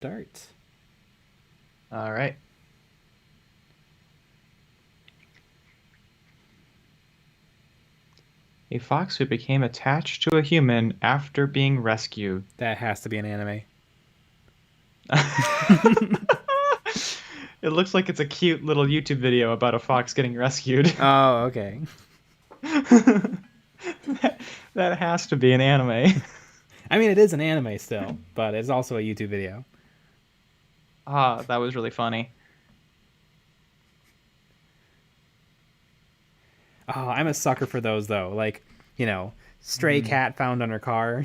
start. All right. A fox who became attached to a human after being rescued. That has to be an anime. It looks like it's a cute little YouTube video about a fox getting rescued. Oh, okay. That has to be an anime. I mean, it is an anime still, but it's also a YouTube video. Ah, that was really funny. Oh, I'm a sucker for those though. Like, stray cat found on her car,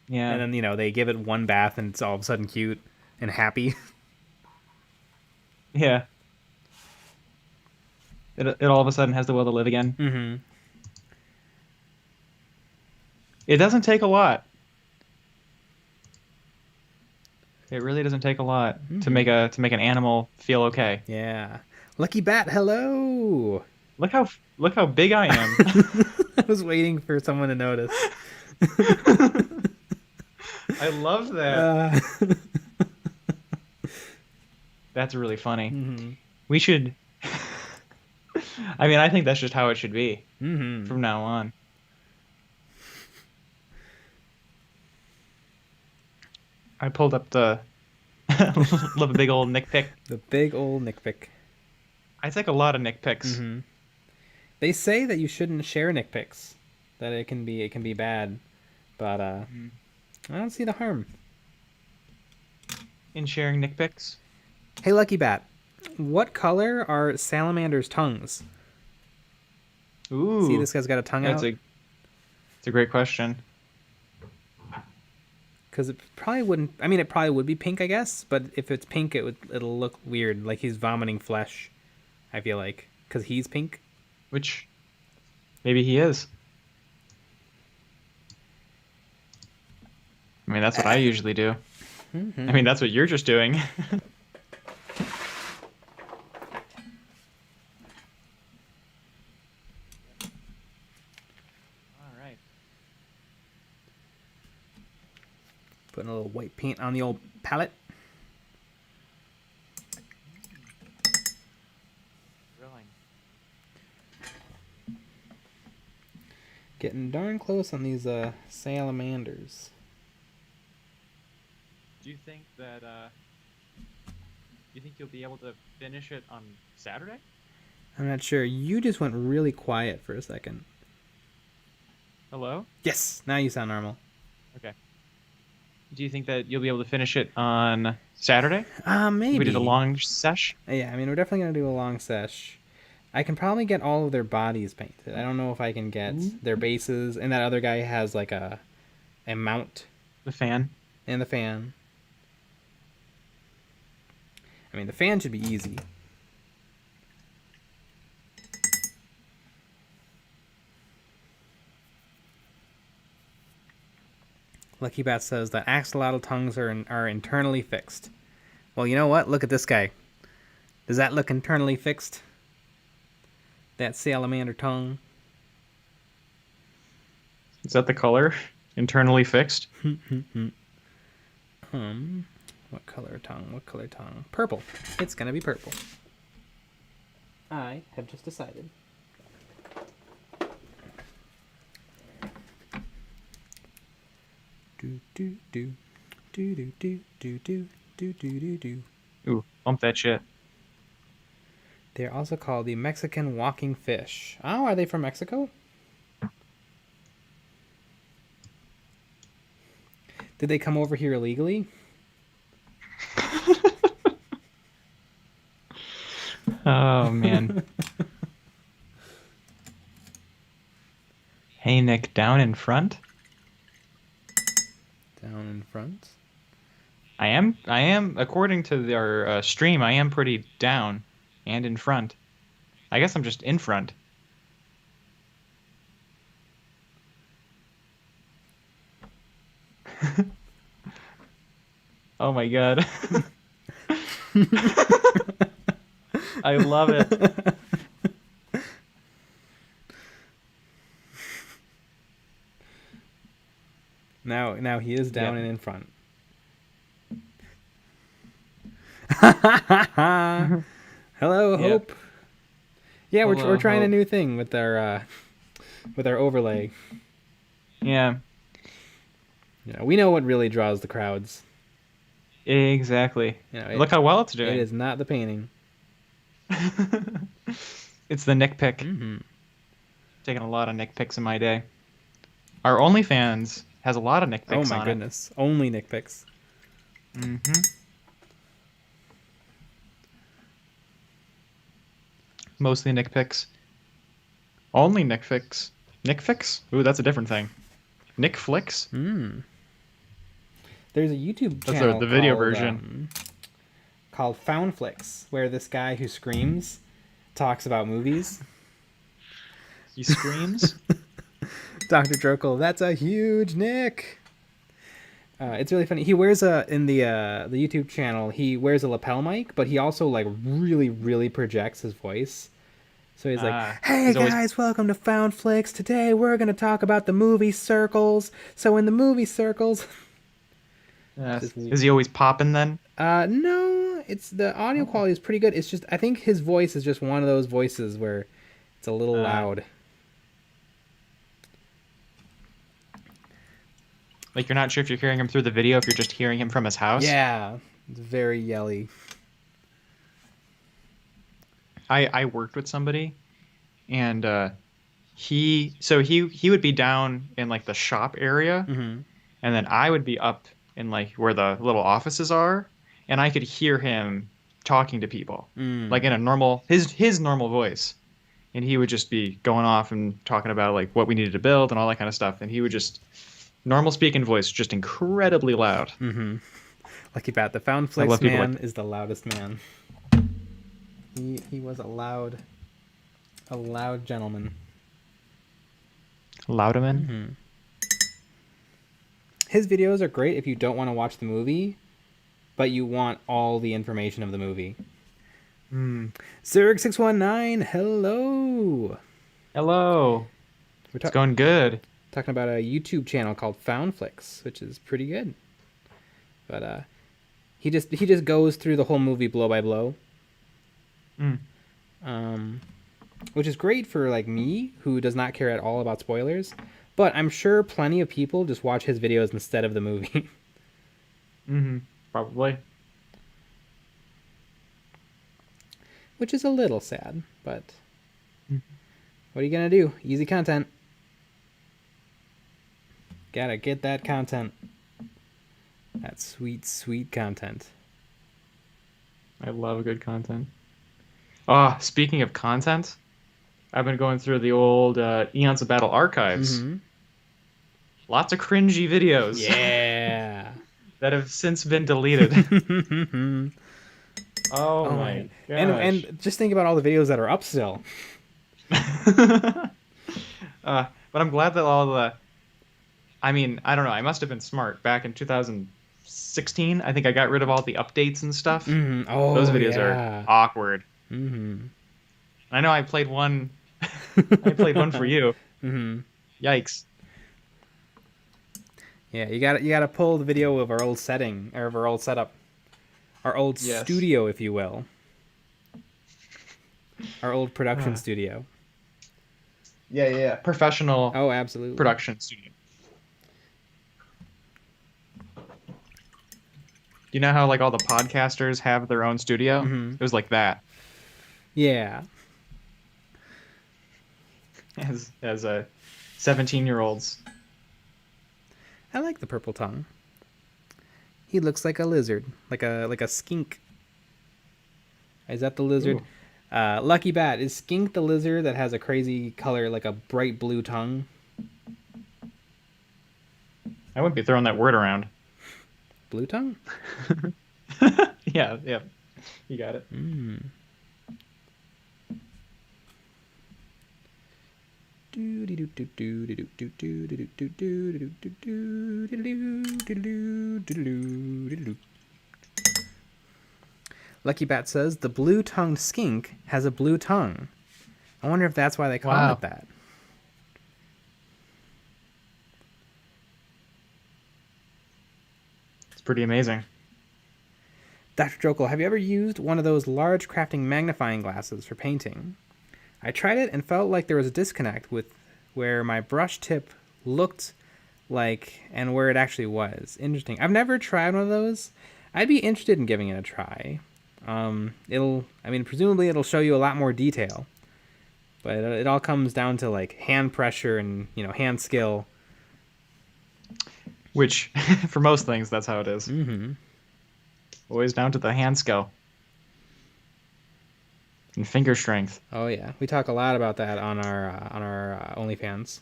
Yeah. and then they give it one bath and it's all of a sudden cute and happy. Yeah. It all of a sudden has the will to live again. Mm-hmm. It doesn't take a lot. It really doesn't take a lot to make an animal feel okay. Yeah. Lucky Bat, hello. Look how big I am. I was waiting for someone to notice. I love that. That's really funny. Mm-hmm. We should. I mean, I think that's just how it should be Mm-hmm. from now on. I pulled up the love a big old Nick pick. The big old Nick pick. I take a lot of Nick picks. Mm-hmm. They say that you shouldn't share Nick pics, that it can be bad, but I don't see the harm. In sharing Nick picks. Hey, Lucky Bat, what color are salamanders' tongues? Ooh, See, this guy's got a tongue out. It's a great question. Because it probably wouldn't. I mean, it probably would be pink, I guess. But if it's pink, it'll look weird, like he's vomiting flesh. I feel like because he's pink. Which maybe he is. I mean, that's what I usually do. Mm-hmm. I mean, that's what you're just doing. All right. Putting a little white paint on the old palette. Grilling. Getting darn close on these salamanders. Do you think that you think you'll be able to finish it on Saturday? I'm not sure. You just went really quiet for a second. Hello? Yes, now you sound normal. Okay. Do you think that you'll be able to finish it on Saturday? Maybe. We did a long sesh. Yeah, I mean, we're definitely gonna do a long sesh. I can probably get all of their bodies painted. I don't know if I can get their bases, and that other guy has like a mount The fan. and the fan. I mean, the fan should be easy. Lucky Bat says that axolotl tongues are internally fixed. Well, you know what? Look at this guy. Does that look internally fixed? That salamander tongue. Is that the color? Internally fixed? What color tongue? What color tongue? Purple. It's gonna be purple. I have just decided. Do do do do do do do do do do do do. Ooh, bump that shit. They're also called the Mexican walking fish. Oh, are they from Mexico? Did they come over here illegally? Oh, man. Hey, Nick, down in front? Down in front. I am, according to our stream, I am pretty down and in front. I guess I'm just in front. Oh my god. I love it. Now he is down and in front. Hello, Yeah. Hope. Yeah, we're Hello, trying a Hope. new thing with our overlay. Yeah, You know, we know what really draws the crowds. exactly. You know, Look how well it's it doing. is not the painting. It's the Nick pick. Mm-hmm. Taking a lot of Nick picks in my day. Our OnlyFans has a lot of Nick Oh picks my on it. goodness. Only Nick pics. Mm-hmm. Mostly Nick picks. Only Nick fix. Nick fix? Ooh, that's a different thing. Nick flicks? Mm. There's a YouTube That's channel the video called version. called Found Flicks, where this guy who screams talks about movies. He screams. Dr. Drokel, that's a huge Nick. It's really funny. He wears in the YouTube channel. He wears a lapel mic, but he also like really projects his voice. So he's like, "Hey He's always guys, welcome to Found Flicks. Today we're gonna talk about the movie Circles. So in the movie Circles, is he always popping then? no, it's the audio quality is pretty good. It's just I think his voice is just one of those voices where it's a little loud. Like you're not sure if you're hearing him through the video, if you're just hearing him from his house. Yeah, it's very yelly. I worked with somebody, and he would be down in like the shop area, Mm-hmm. and then I would be up in like where the little offices are, and I could hear him talking to people like in a normal his normal voice, and he would just be going off and talking about like what we needed to build and all that kind of stuff, and he would just normal speaking voice, just incredibly loud. Mm-hmm. Lucky Bat, the Found I Flicks love people man like is the loudest man. He was a loud gentleman. Louderman. Mm-hmm. His videos are great if you don't want to watch the movie, but you want all the information of the movie. Zerg619, hello. Hello. We're It's going good. talking about a YouTube channel called Found Flicks, which is pretty good. But he just goes through the whole movie blow by blow. Which is great for like me, who does not care at all about spoilers. But I'm sure plenty of people just watch his videos instead of the movie. Probably. Which is a little sad, but what are you gonna do? Easy content. Gotta get that content. That sweet content. I love good content. Oh, speaking of content, I've been going through the old Eons of Battle archives. Mm-hmm. Lots of cringy videos. Yeah. That have since been deleted. Oh my gosh. And just think about all the videos that are up still. But I'm glad that all the... I mean, I don't know. I must have been smart. Back in 2016, I think I got rid of all the updates and stuff. Mm-hmm. Oh, those videos are awkward. Mm-hmm. I know I played one. I played one for you. Mm-hmm. Yikes. Yeah, you gotta pull the video of our old setting, or of our old setup, our old studio, if you will, our old production studio. Yeah. Professional. Oh, absolutely. Production studio. You know how like all the podcasters have their own studio? Mm-hmm. It was like that. Yeah. As a 17-year-olds. I like the purple tongue. He looks like a lizard, like a skink. Is that the lizard? Lucky Bat, is skink the lizard that has a crazy color, like a bright blue tongue? I wouldn't be throwing that word around. Blue tongue? Yeah. You got it. Lucky Bat says the blue-tongued skink has a blue tongue. I wonder if that's why they call it that. It's pretty amazing. Dr. Jokel, have you ever used one of those large crafting magnifying glasses for painting? I tried it and felt like there was a disconnect with where my brush tip looked like and where it actually was. Interesting. I've never tried one of those. I'd be interested in giving it a try. Presumably it'll show you a lot more detail, but it all comes down to like hand pressure and, hand skill. Which, for most things, that's how it is. Mm-hmm. Always down to the hand skill and finger strength. Oh yeah, we talk a lot about that on our OnlyFans.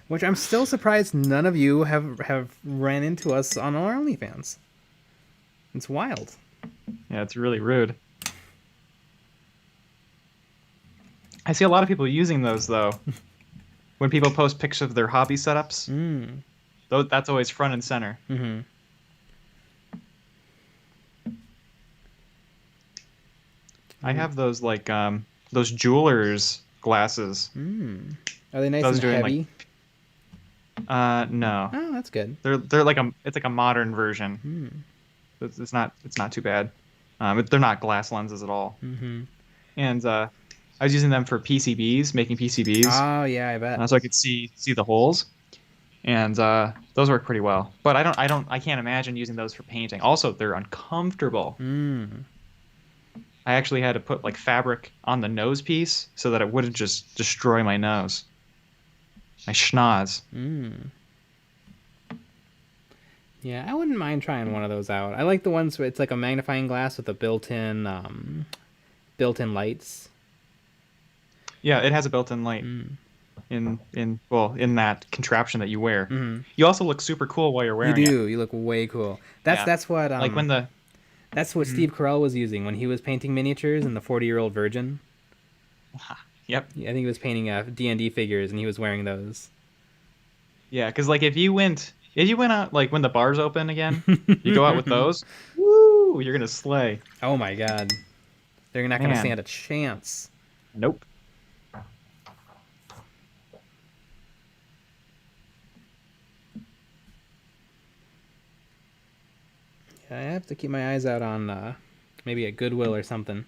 Which I'm still surprised none of you have ran into us on our OnlyFans. It's wild. Yeah, it's really rude. I see a lot of people using those, though. When people post pictures of their hobby setups, that's always front and center. Mm-hmm. I have those, like, those jeweler's glasses. Are they nice Those and heavy? No. Oh, that's good. They're like it's like a modern version. It's not too bad. They're not glass lenses at all. Mm-hmm. And I was using them for PCBs, making PCBs. Oh yeah, I bet. So I could see the holes, and those work pretty well. But I can't imagine using those for painting. Also, they're uncomfortable. I actually had to put like fabric on the nose piece so that it wouldn't just destroy my nose. My schnoz. Yeah, I wouldn't mind trying one of those out. I like the ones where it's like a magnifying glass with a built-in lights. Yeah, it has a built-in light in that contraption that you wear. You also look super cool while you're wearing it. You do. You look way cool. That's what like when the that's what Steve Carell was using when he was painting miniatures in the 40-Year-Old Virgin. Yep. I think he was painting D&D figures and he was wearing those. Yeah, because like if you went out like when the bar's open again, you go out with those. Woo! You're gonna slay. Oh my god, they're not gonna stand a chance. Nope. Yeah, I have to keep my eyes out on maybe at Goodwill or something.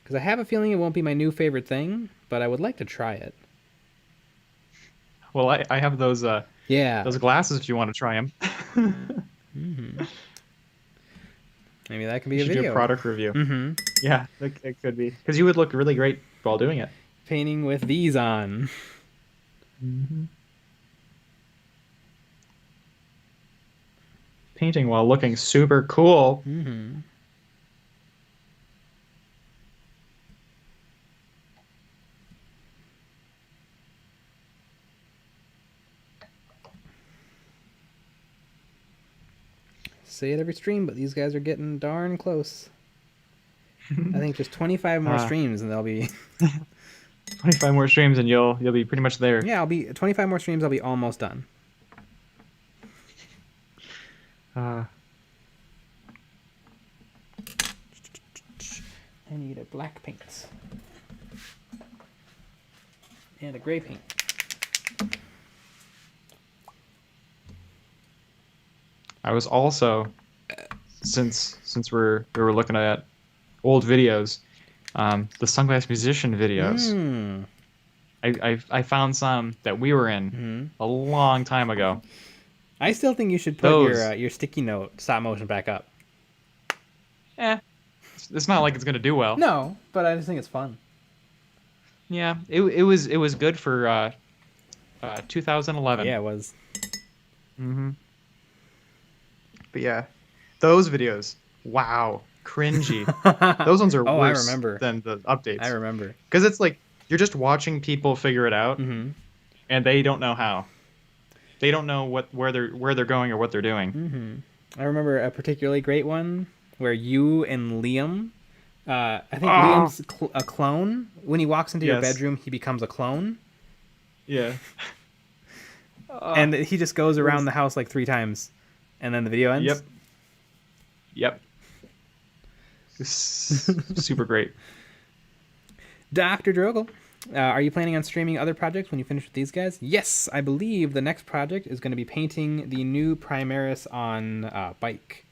Because I have a feeling it won't be my new favorite thing, but I would like to try it. Well, I have those those glasses if you want to try them. Maybe that can be You a should video. do a product review. Yeah, it could be. Because you would look really great while doing it. Painting with these on. Painting while looking super cool. Say it every stream, but these guys are getting darn close. I think just 25 more streams and they'll be 25 more streams and you'll be pretty much there. Yeah, I'll be 25 more streams, I'll be almost done. I need a black paint. And a gray paint. I was also, since we were looking at old videos, the Sunglass Musician videos. I found some that we were in a long time ago. I still think you should put your sticky note stop motion back up. It's not like it's gonna do well. No, but I just think it's fun. Yeah, it was good for 2011. Yeah, it was. But yeah, those videos, wow, cringy. Those ones are worse than the updates. I remember. Because it's like you're just watching people figure it out, and they don't know how. They don't know where they're going or what they're doing. I remember a particularly great one where you and Liam, I think Liam's a clone. When he walks into your bedroom, he becomes a clone. Yeah. And he just goes around the house like 3 times, and then the video ends. Yep. Super great. Dr. Drogle, Are you planning on streaming other projects when you finish with these guys? Yes, I believe the next project is going to be painting the new Primaris on bike.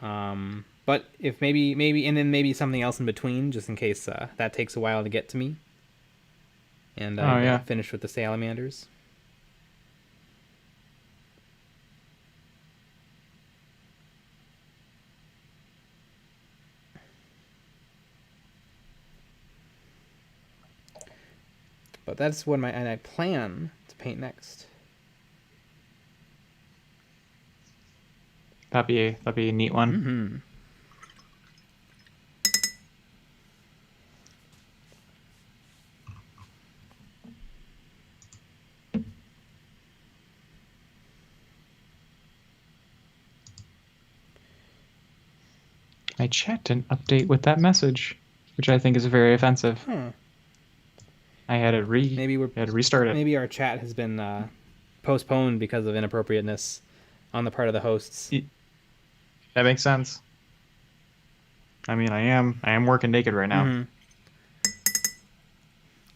But if maybe, and then maybe something else in between, just in case that takes a while to get to me. And I finish with the Salamanders. But that's what I plan to paint next. That'd be a neat one. Mm-hmm. My chat didn't update with that message, which I think is very offensive. I had to restart it. Maybe our chat has been postponed because of inappropriateness on the part of the hosts. That makes sense. I mean, I am working naked right now. Mm-hmm.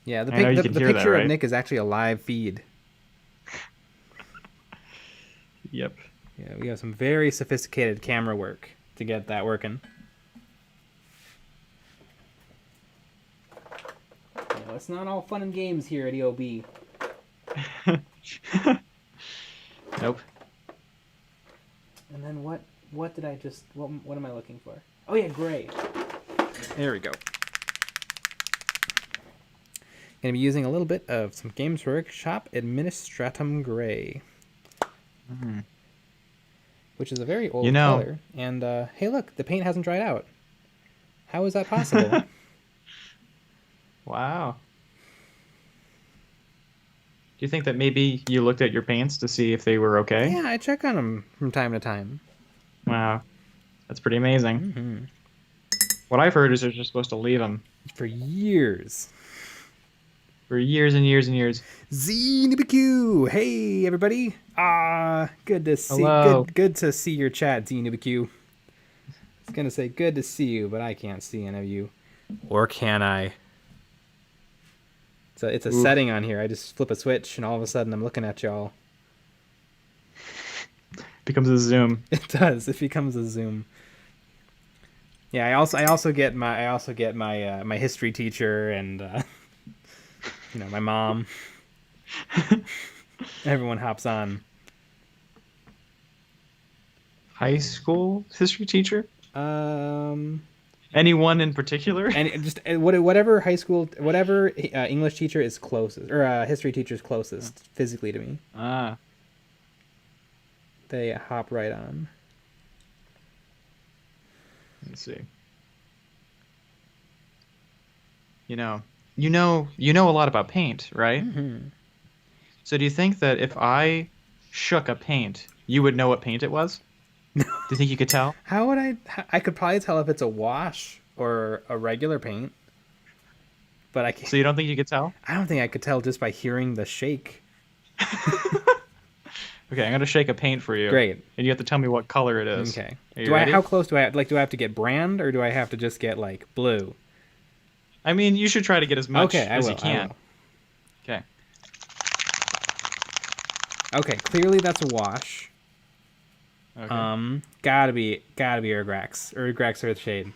Yeah, the picture of Nick is actually a live feed. Yep. Yeah, we have some very sophisticated camera work to get that working. It's not all fun and games here at EOB. Nope. And then what did I just... What am I looking for? Oh yeah, gray. There we go. Gonna be using a little bit of some Games Workshop Administratum Gray. Mm-hmm. Which is a very old color. And hey look, the paint hasn't dried out. How is that possible? Wow. Do you think that maybe you looked at your paints to see if they were okay? Yeah, I check on them from time to time. Wow. That's pretty amazing. Mm-hmm. What I've heard is they're just supposed to leave them. For years. For years and years and years. ZNubiQ! Hey, everybody! Good to see. Hello. Good to see your chat, ZNubiQ. I was gonna say good to see you, but I can't see any of you. Or can I? It's a setting on here. I just flip a switch, and all of a sudden, I'm looking at y'all. Becomes a zoom. It does. It becomes a zoom. Yeah, I also get my my history teacher and my mom. Everyone hops on. High school history teacher? Anyone in particular? And just whatever high school, whatever English teacher is closest, or history teacher is closest physically to me. They hop right on. Let's see. You know a lot about paint, right? Mm-hmm. So do you think that if I shook a paint, you would know what paint it was? Do you think you could tell? How would I? I could probably tell if it's a wash or a regular paint. But I can't. So you don't think you could tell? I don't think I could tell just by hearing the shake. Okay, I'm gonna shake a paint for you. Great. And you have to tell me what color it is. Okay. Ready? How close do I do I have to get brand, or do I have to just get like blue? I mean, you should try to get as much as you can. Okay. Okay, clearly that's a wash. Okay. Gotta be Urgrax or Urgrax Earthshade.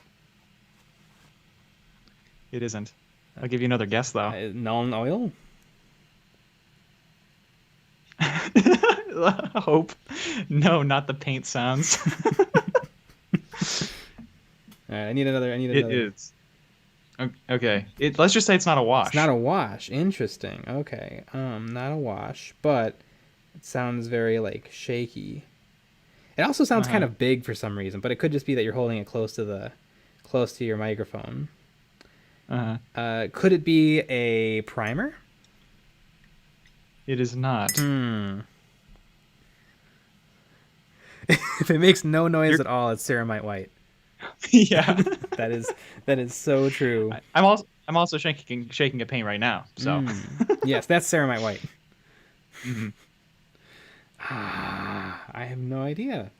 It isn't. I'll give you another guess though. Null oil. Hope. No, not the paint sounds. All right, I need another. It is. Okay. Let's just say it's not a wash. It's not a wash. Interesting. Okay. Not a wash, but it sounds very like shaky. It also sounds kind of big for some reason, but it could just be that you're holding it close to your microphone. Could it be a primer? It is not. If it makes no noise at all, it's ceramite white. Yeah. That is so true. I'm also shaking a paint right now. So yes, that's ceramite white. Mm-hmm. I have no idea.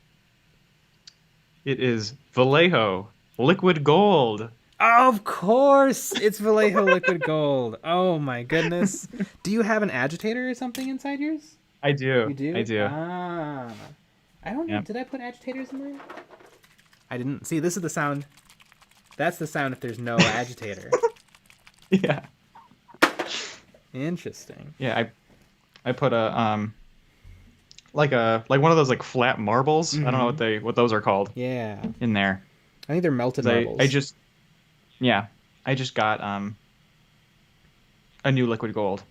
It is Vallejo liquid gold. Of course, it's Vallejo Liquid Gold. Oh my goodness. Do you have an agitator or something inside yours? I do. You do? I do. Ah. I don't know. Yeah. Did I put agitators in mine? I didn't. See, this is the sound. That's the sound if there's no agitator. Yeah. Interesting. Yeah. I put like one of those like flat marbles. I don't know what those are called Yeah. in there. I think they're melted 'Cause marbles. I just got a new liquid gold.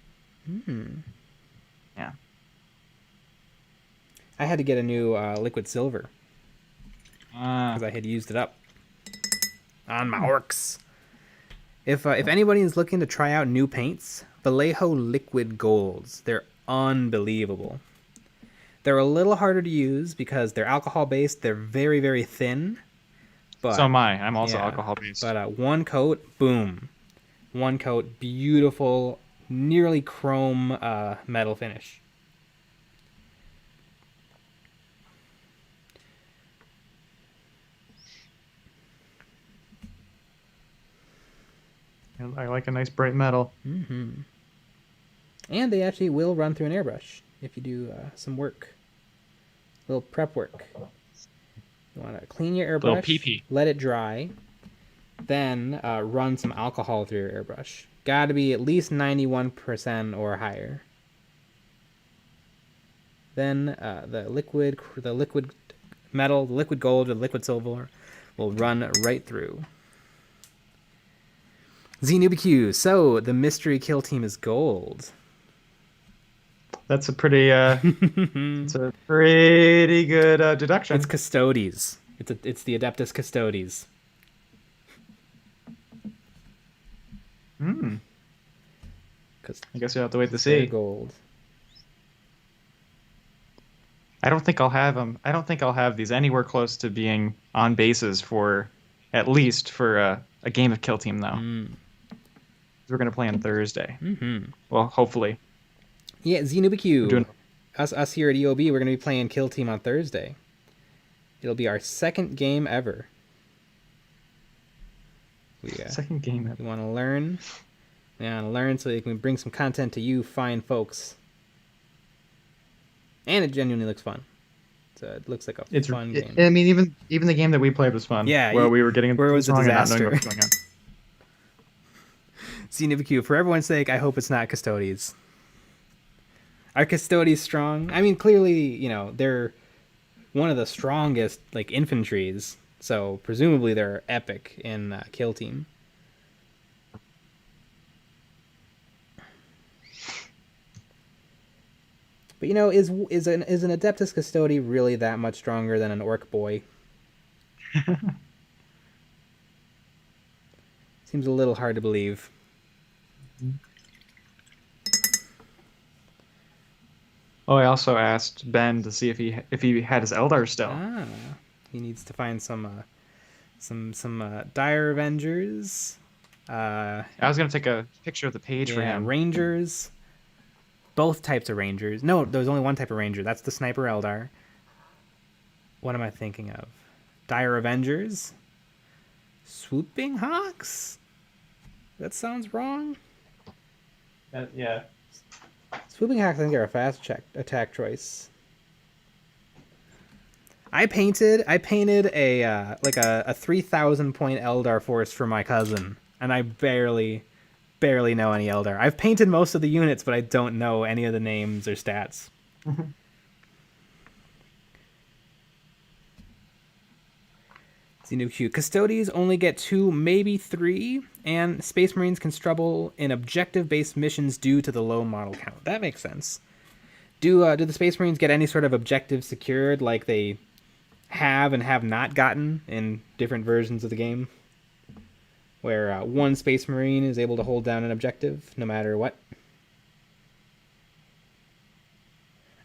Yeah. I had to get a new liquid silver Ah. because I had used it up on my orcs. If anybody is looking to try out new paints, Vallejo Liquid Golds, they're unbelievable. They're a little harder to use because they're alcohol based. They're very, very thin. But, So am I. I'm also yeah, alcohol based. But one coat, boom. One coat, beautiful, nearly chrome metal finish. I like a nice bright metal. And they actually will run through an airbrush if you do some work. A little prep work. You want to clean your airbrush, Little pee-pee. let it dry, then run some alcohol through your airbrush. Got to be at least 91% or higher. Then the liquid metal, the liquid gold, or the liquid silver will run right through. ZNewBQ, so the mystery kill team is gold. That's a pretty it's a pretty good deduction. It's Custodes. It's the Adeptus Custodes. I guess you'll have to wait to They're see. gold. I don't think I'll have them. I don't think I'll have these anywhere close to being on bases for at least for a game of Kill Team though. We're gonna play on Thursday. Well, hopefully. Yeah, ZNewBQ. Us here at EOB, we're gonna be playing Kill Team on Thursday. It'll be our second game ever. Second game ever. We want to learn. We want to learn so we can bring some content to you fine folks. And it genuinely looks fun. So it looks like a fun game. I mean, even the game that we played was fun. Yeah, where we were getting where it was a wrong and not disaster. knowing what was going on. ZNewBQ, for everyone's sake, I hope it's not Custodes. Are Custodes strong? I mean, clearly, you know, they're one of the strongest, like, infantries. So, presumably, they're epic in Kill Team. But, you know, is an Adeptus Custodi really that much stronger than an Orc Boy? Seems a little hard to believe. Oh, I also asked Ben to see if he had his Eldar still. Ah, he needs to find some Dire Avengers. I was gonna take a picture of the page for him. Rangers. Both types of Rangers. No, there's only one type of Ranger. That's the Sniper Eldar. What am I thinking of? Dire Avengers. Swooping Hawks. That sounds wrong. Yeah. Swooping Hawks, I think, are a fast attack choice. I painted a like a 3,000 point Eldar force for my cousin, and I barely know any Eldar. I've painted most of the units, but I don't know any of the names or stats. ZNewBQ. Custodes only get 2, maybe 3, and Space Marines can struggle in objective-based missions due to the low model count. That makes sense. Do the Space Marines get any sort of objective secured, like they have and have not gotten in different versions of the game? Where one Space Marine is able to hold down an objective, no matter what?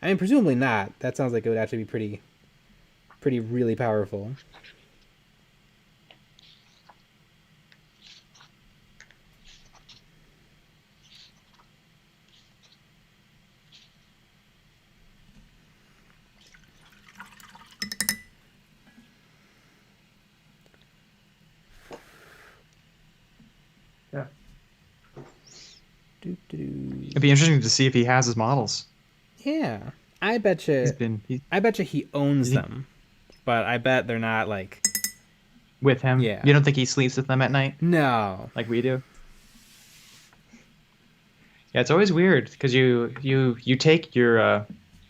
I mean, presumably not. That sounds like it would actually be pretty really powerful. It'd be interesting to see if he has his models. Yeah, I bet you. I bet you he owns you think, them, but I bet they're not like. with him. Yeah. You don't think he sleeps with them at night No. like we do? Yeah, it's always weird because you take your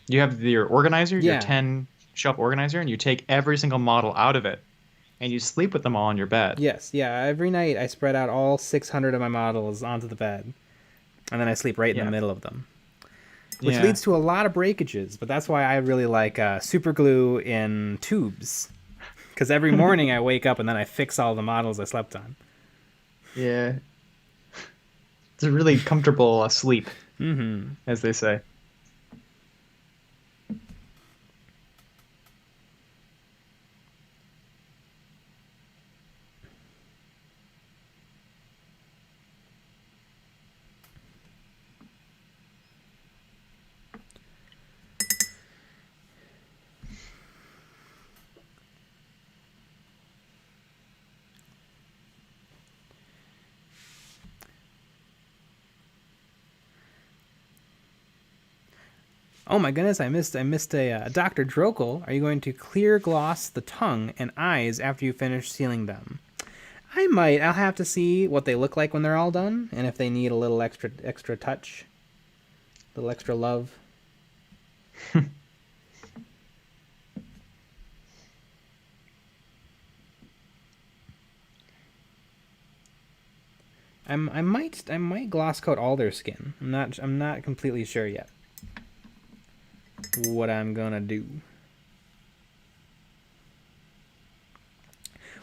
you have your organizer, your Yeah. 10 shelf organizer, and you take every single model out of it, and you sleep with them all on your bed. Yes. Yeah. Every night I spread out all 600 of my models onto the bed, and then I sleep right in the Yeah. middle of them, which Yeah. leads to a lot of breakages. But that's why I really like super glue in tubes, because every morning I wake up and then I fix all the models I slept on. Yeah. It's a really comfortable sleep, Mm-hmm. as they say. Oh my goodness, I missed a Dr. Drokel. Are you going to clear gloss the tongue and eyes after you finish sealing them? I might. I'll have to see what they look like when they're all done, and if they need a little extra touch, a little extra love. I might gloss coat all their skin. I'm not completely sure yet what I'm gonna do.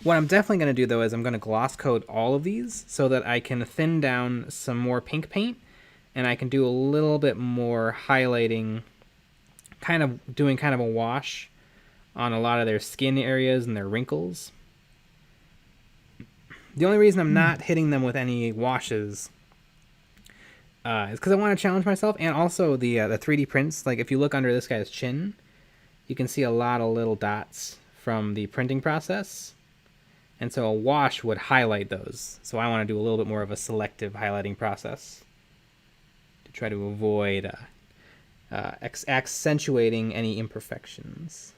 What I'm definitely going to do, though, is I'm going to gloss coat all of these so that I can thin down some more pink paint, and I can do a little bit more highlighting, kind of a wash on a lot of their skin areas and their wrinkles. The only reason I'm not hitting them with any washes is because I want to challenge myself, and also the 3D prints. Like, if you look under this guy's chin, you can see a lot of little dots from the printing process. And so a wash would highlight those. So I want to do a little bit more of a selective highlighting process to try to avoid accentuating any imperfections.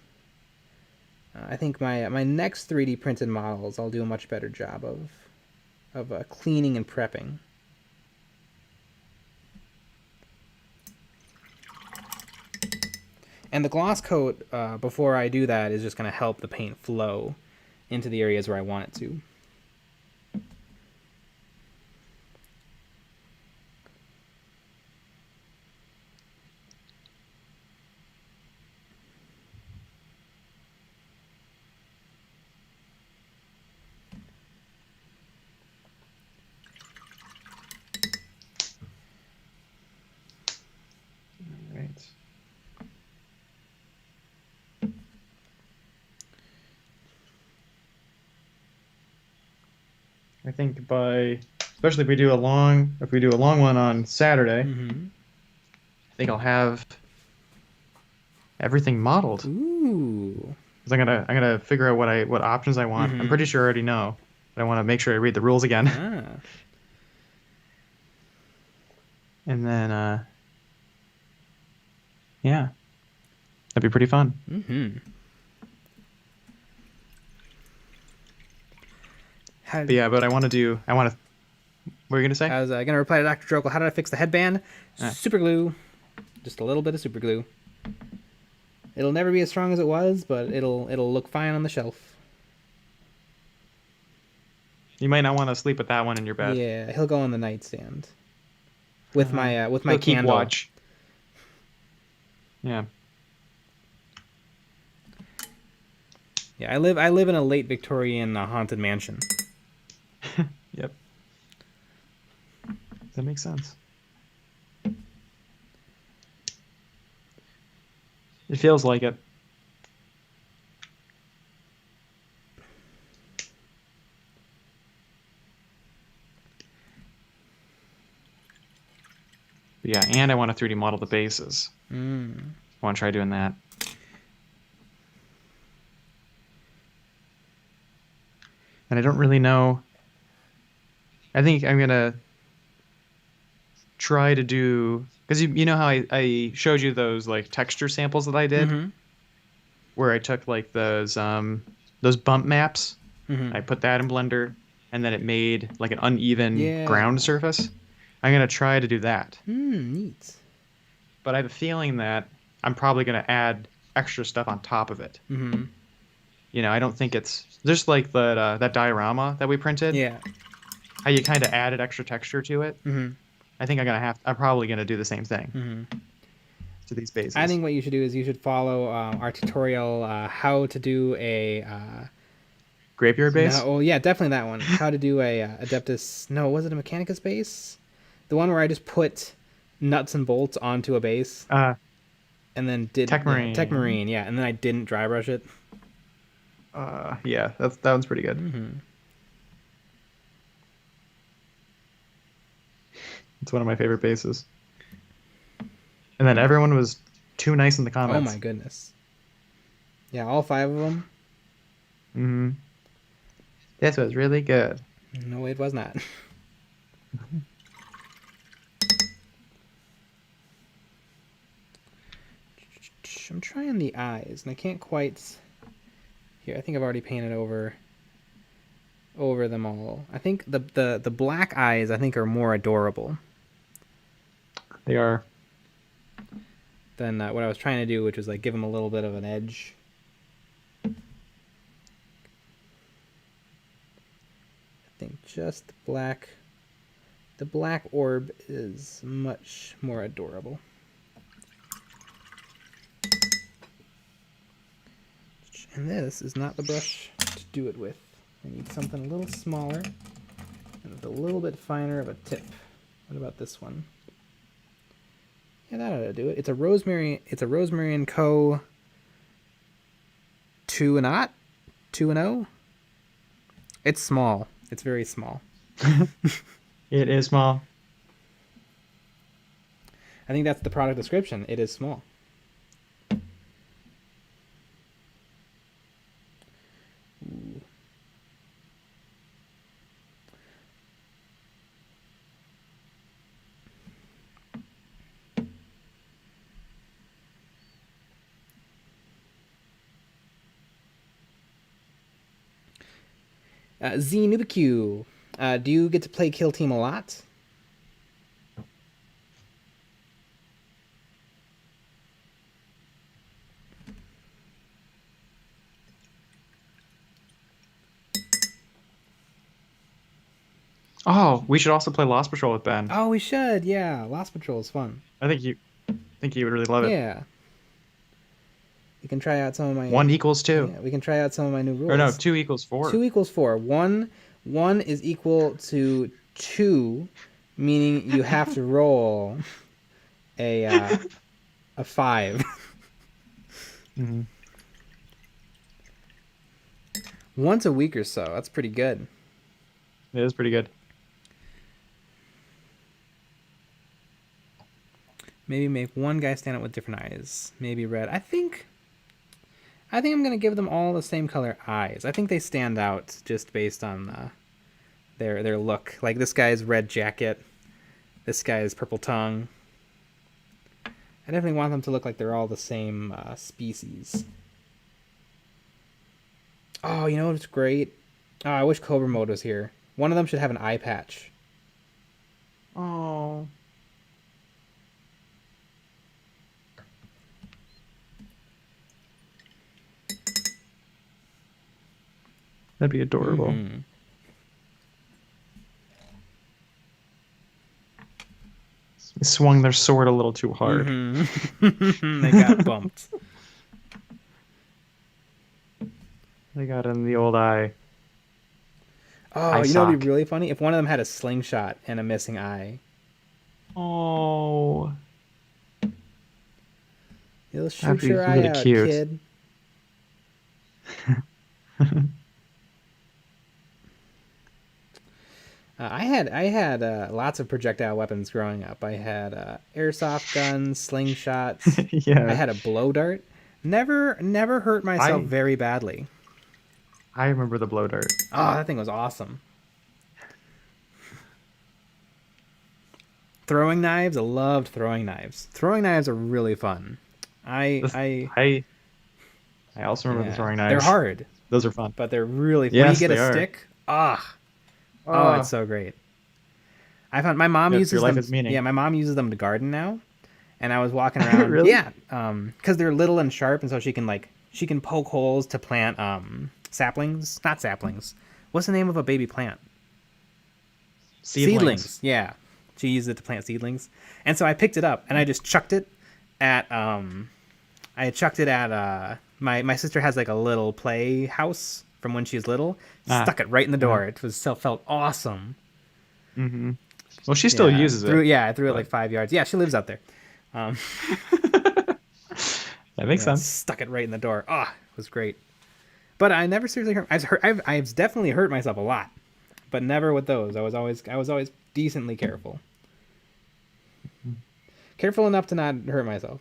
I think my next 3D printed models, I'll do a much better job of cleaning and prepping. And the gloss coat, before I do that, is just going to help the paint flow into the areas where I want it to. All right. I think especially if we do a long one on Saturday, I think I'll have everything modeled. Ooh. Because I'm gonna figure out what options I want. I'm pretty sure I already know, but I want to make sure I read the rules again. Ah. And then yeah, that'd be pretty fun. But yeah, but I want to. What were you gonna say? I was gonna reply to Dr. Drokel. How did I fix the headband? Super glue, just a little bit of super glue. It'll never be as strong as it was, but it'll look fine on the shelf. You might not want to sleep with that one in your bed. Yeah, he'll go on the nightstand with my He'll candle. keep watch. Yeah. Yeah, I live in a late Victorian haunted mansion. Yep. That makes sense. It feels like it. But yeah, and I want to 3D model the bases. I want to try doing that. And I don't really know. I think I'm going to try to do, because you know how I showed you those like texture samples that I did, Mm-hmm. where I took like those bump maps, Mm-hmm. I put that in Blender, and then it made like an uneven Yeah. ground surface. I'm gonna try to do that, Neat. but I have a feeling that I'm probably gonna add extra stuff on top of it. Mm-hmm. You know, I don't think it's just like that diorama that we printed. Yeah. How you kind of added extra texture to it. Mm-hmm. I think I'm probably gonna do the same thing Mm-hmm. to these I bases. think what you should do is you should follow our tutorial, how to do a Graveyard no, base. well, yeah, definitely that one. How to do a Adeptus? No, was it a Mechanicus base? The one where I just put nuts and bolts onto a base Uh, and then did Tech Tech Marine. Marine, yeah, and then I didn't dry brush it. Yeah, that one's pretty good. Mm-hmm. It's one of my favorite bases. And then everyone was too nice in the Oh my comments. goodness. Yeah, all 5 of them. Hmm. This was really good. No, it was not. I'm trying the eyes, and I can't quite. Here, I think I've already painted over them all. I think the black eyes, I think, are more adorable They are. than what I was trying to do, which was like give them a little bit of an edge. I think just the black orb is much more adorable. And this is not the brush to do it with. I need something a little smaller and with a little bit finer of a tip. What about this one? Yeah, that ought to do it. It's a Rosemary and Co. 2 and 0. It's small. It's very small. It is small. I think that's the product description. It is small. Ooh. Z Nubiq, do you get to play Kill Team a lot? Oh, we should also play Lost Patrol with Ben. Oh, we should. Yeah, Lost Patrol is fun. I think you would really love it. Yeah. We can try out some of my 1 equals 2. Yeah, we can try out some of my new rules. Or no, 2 equals 4. 2 equals 4. One is equal to 2, meaning you have to roll a 5. Mm-hmm. Once a week or so. That's pretty good. It is pretty good. Maybe make one guy stand out with different eyes. Maybe red. I think I'm going to give them all the same color eyes. I think they stand out just based on their look. Like this guy's red jacket. This guy's purple tongue. I definitely want them to look like they're all the same species. Oh, you know what's great? Oh, I wish Cobra Mode was here. One of them should have an eye patch. Oh. That'd be adorable. Mm-hmm. They swung their sword a little too hard. Mm-hmm. They got bumped. They got in the old eye. Oh, you know what'd be really funny? If one of them had a slingshot and a missing eye. Oh. You'll shoot That'd be your eye really out, cute. kid. I had lots of projectile weapons growing up. I had airsoft guns, slingshots. Yeah. I had a blow dart. Never hurt myself very badly. I remember the blow dart. Oh, that thing was awesome. Throwing knives. I loved throwing knives. Throwing knives are really fun. I also remember the throwing They're knives. hard, Those are fun. but they're really when you Yes, get they a are. stick. Oh, it's so great. I found my mom Your uses life them. has meaning. Yeah, my mom uses them to garden now, and I was walking around. Really? Yeah, because they're little and sharp, and so she can poke holes to plant saplings. Not saplings. What's the name of a baby plant? Seedlings. Yeah, she used it to plant seedlings, and so I picked it up and I just chucked it at my sister has like a little play house from when she was little. Stuck it right in the door. It felt awesome. Mm-hmm. Well, she still uses it. I threw it like 5 yards. Yeah, she lives out there. That makes sense. Stuck it right in the door. It was great. But I never seriously hurt. I've definitely hurt myself a lot, but never with those. I was always decently careful. Careful enough to not hurt myself.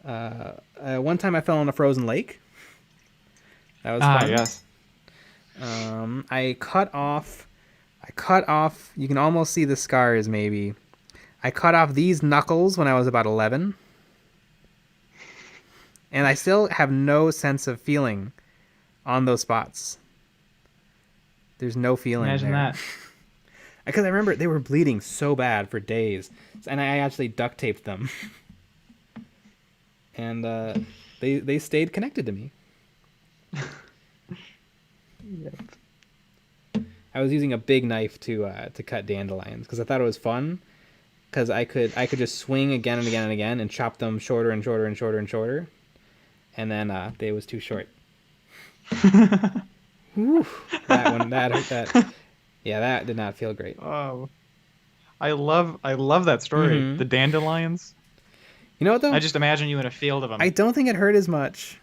One time I fell in a frozen lake. That was fun. Yes. I cut off. You can almost see the scars. Maybe I cut off these knuckles when I was about 11, and I still have no sense of feeling on those spots. There's no feeling. Imagine there. that. Because I remember they were bleeding so bad for days, and I actually duct taped them, and they stayed connected to me. Yep. I was using a big knife to cut dandelions because I thought it was fun. Because I could just swing again and again and again and chop them shorter and shorter and shorter and shorter, and then they was too short. Whew, that did not feel great. Oh, I love that story. Mm-hmm. The dandelions. You know what though? I just imagine you in a field of them. I don't think it hurt as much.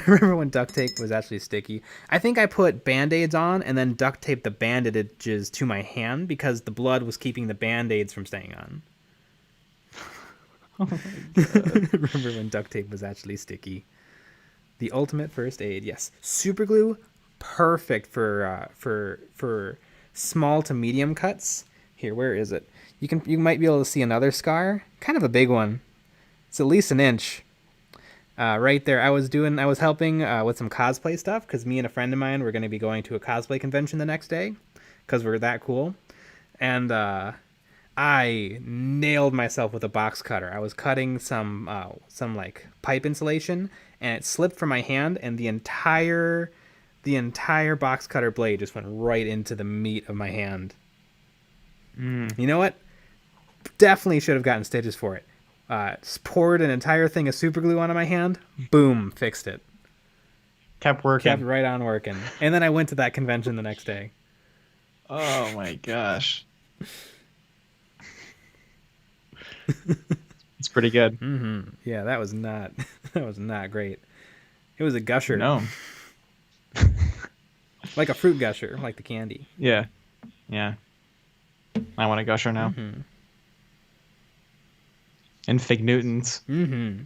Remember when duct tape was actually sticky? I think I put Band-Aids on and then duct taped the bandages to my hand because the blood was keeping the Band-Aids from staying on. Oh my God. Remember when duct tape was actually sticky? The ultimate first aid, yes. Super glue, perfect for small to medium cuts. Here, where is it? You might be able to see another scar, kind of a big one. It's at least an inch. Right there, I was helping with some cosplay stuff because me and a friend of mine were going to be going to a cosplay convention the next day because we're that cool, and I nailed myself with a box cutter. I was cutting some like pipe insulation, and it slipped from my hand, and the entire box cutter blade just went right into the meat of my hand. You know what? Definitely should have gotten stitches for it. Poured an entire thing of super glue onto my hand. Boom, fixed it. Kept working. Kept right on working. And then I went to that convention the next day. Oh my gosh. It's pretty good. Mm-hmm. Yeah, that was not great. It was a gusher. No. Like a fruit gusher, like the candy. Yeah. Yeah. I want a gusher now. Mm-hmm. And Fig Newtons. Mm-hmm.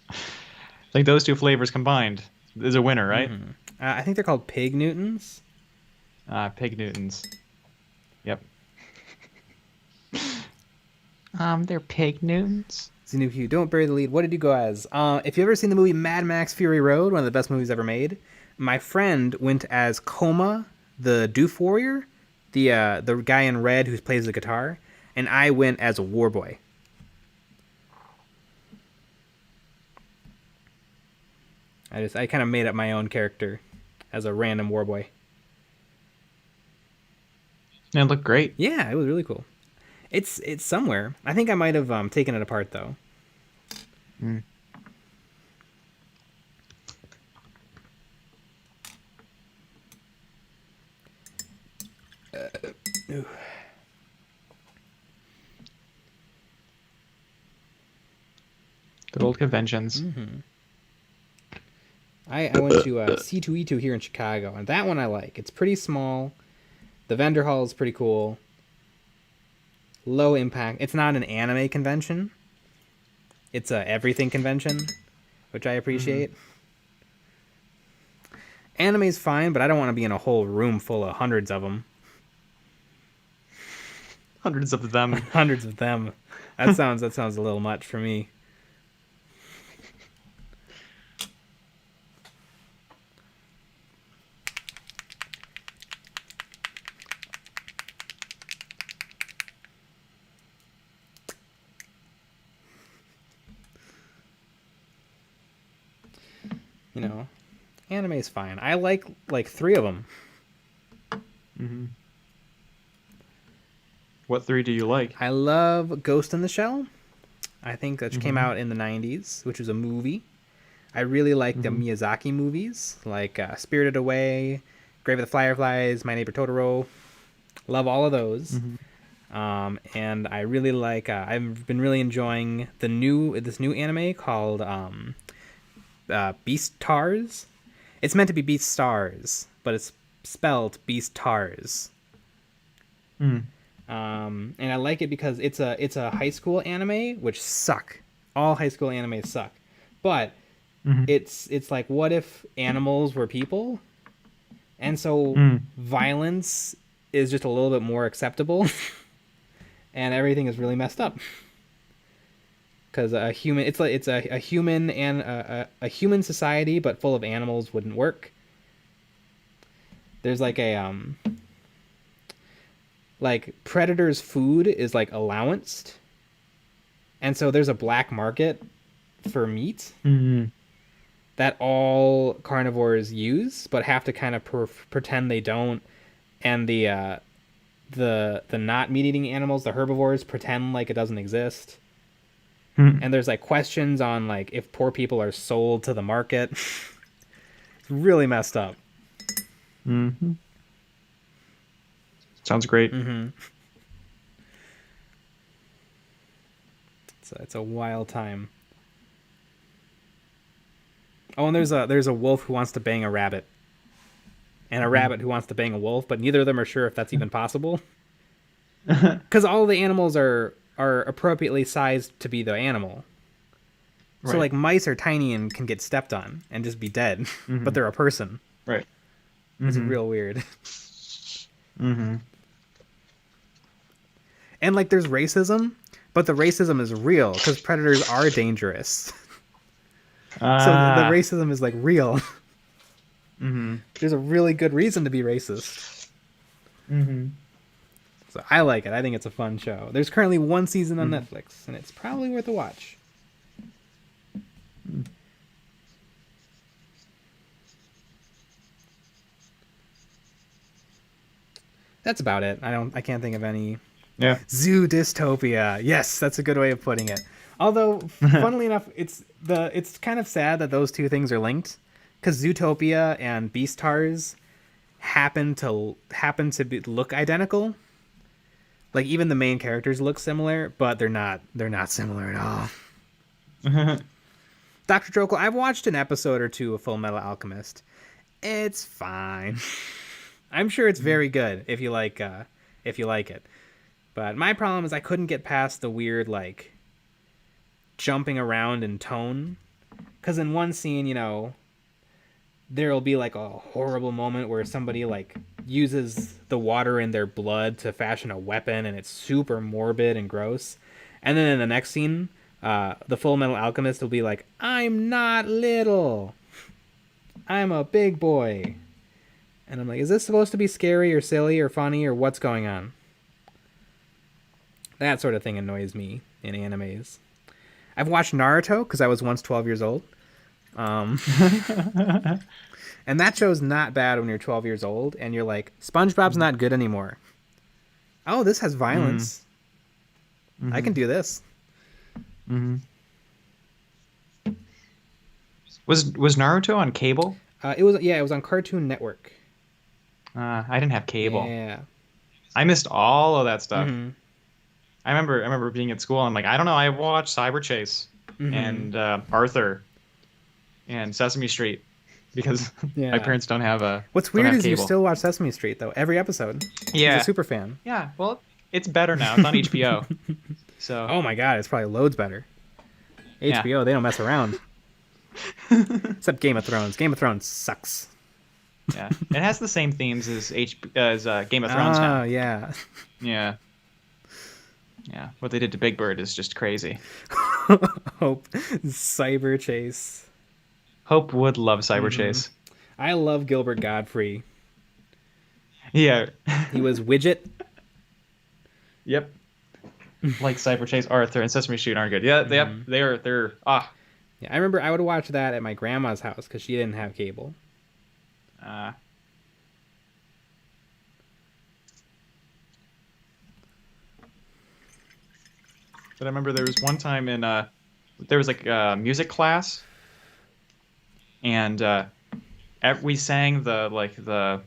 I think those two flavors combined is a winner, right? Mm-hmm. I think they're called Pig Newtons. Pig Newtons. Yep. They're Pig Newtons. Zanuki, don't bury the lead. What did you go as? If you've ever seen the movie Mad Max Fury Road, one of the best movies ever made, my friend went as Coma, the Doof Warrior, the guy in red who plays the guitar, and I went as a war boy. I kind of made up my own character as a random war boy. And it looked great. Yeah, it was really cool. It's somewhere. I think I might have taken it apart though. Mm. Good old conventions. Mm-hmm. I went to C2E2 here in Chicago, and that one I like. It's pretty small. The vendor hall is pretty cool. Low impact. It's not an anime convention. It's a everything convention, which I appreciate. Anime's fine, but I don't want to be in a whole room full of hundreds of them. Hundreds of them. Hundreds of them. That sounds a little much for me. You know, anime's fine. I like 3 of them. Mm-hmm. What 3 do you like? I love Ghost in the Shell. I think that came out in the 90s, which was a movie. I really like the Miyazaki movies, like Spirited Away, Grave of the Fireflies, My Neighbor Totoro. Love all of those. And I really like, I've been really enjoying this new anime called Beastars. It's meant to be Beastars, but it's spelled Beastars. And I like it because it's a high school anime, which suck. All high school animes suck. But it's like, what if animals were people? And so violence is just a little bit more acceptable. And everything is really messed up. Because a human, it's a human and a human society, but full of animals wouldn't work. There's like like predators' food is like allowanced, and so there's a black market for meat that all carnivores use, but have to kind of pretend they don't. And the not meat-eating animals, the herbivores, pretend like it doesn't exist. And there's like questions on like if poor people are sold to the market. It's really messed up. Sounds great. It's a wild time. Oh, and there's a wolf who wants to bang a rabbit, and a rabbit who wants to bang a wolf, but neither of them are sure if that's even possible. Because all the animals are appropriately sized to be the animal. Right. So like mice are tiny and can get stepped on and just be dead, but they're a person. Right. It's real weird. And like there's racism, but the racism is real because predators are dangerous. So the racism is like real. There's a really good reason to be racist. So I like it. I think it's a fun show. There's currently 1 season on Netflix, and it's probably worth a watch. That's about it. I can't think of any. Yeah. Zoo dystopia. Yes, that's a good way of putting it. Although, funnily enough, it's kind of sad that those 2 things are linked, because Zootopia and Beastars happen to look identical. Like even the main characters look similar, but they're not similar at all. Dr. Trokel, I've watched an episode or 2 of Full Metal Alchemist. It's fine. I'm sure it's very good if you like it. But my problem is I couldn't get past the weird like jumping around in tone, because in one scene, you know, there'll be like a horrible moment where somebody like uses the water in their blood to fashion a weapon, and it's super morbid and gross. And then in the next scene, the Full Metal Alchemist will be like, "I'm not little. I'm a big boy." And I'm like, is this supposed to be scary or silly or funny or what's going on? That sort of thing annoys me in animes. I've watched Naruto because I was once 12 years old. And that show's not bad when you're 12 years old and you're like, SpongeBob's not good anymore. Oh, this has violence. I can do this. Was Naruto on cable? It was on Cartoon Network. I didn't have cable. Yeah. I missed all of that stuff. I remember being at school and I'm like, I don't know, I watched Cyber Chase and Arthur and Sesame Street because my parents don't have a. What's weird is cable. You still watch Sesame Street though every episode. Yeah, he's a super fan. Yeah, well, it's better now. It's on HBO. So. Oh my god, it's probably loads better. HBO, they don't mess around. Except Game of Thrones. Game of Thrones sucks. Yeah, it has the same themes as Game of Thrones Oh now. yeah. Yeah, yeah. What they did to Big Bird is just crazy. Hope Cyber Chase. Hope would love Cyber Hmm. Chase. I love Gilbert Godfrey. Yeah. He was Widget. Yep. Like Cyber Chase, Arthur, and Sesame Street aren't good. Yeah, yep. Hmm. They're Yeah, I remember I would watch that at my grandma's house because she didn't have cable. uh but I remember there was one time in there was like a music class, and we sang the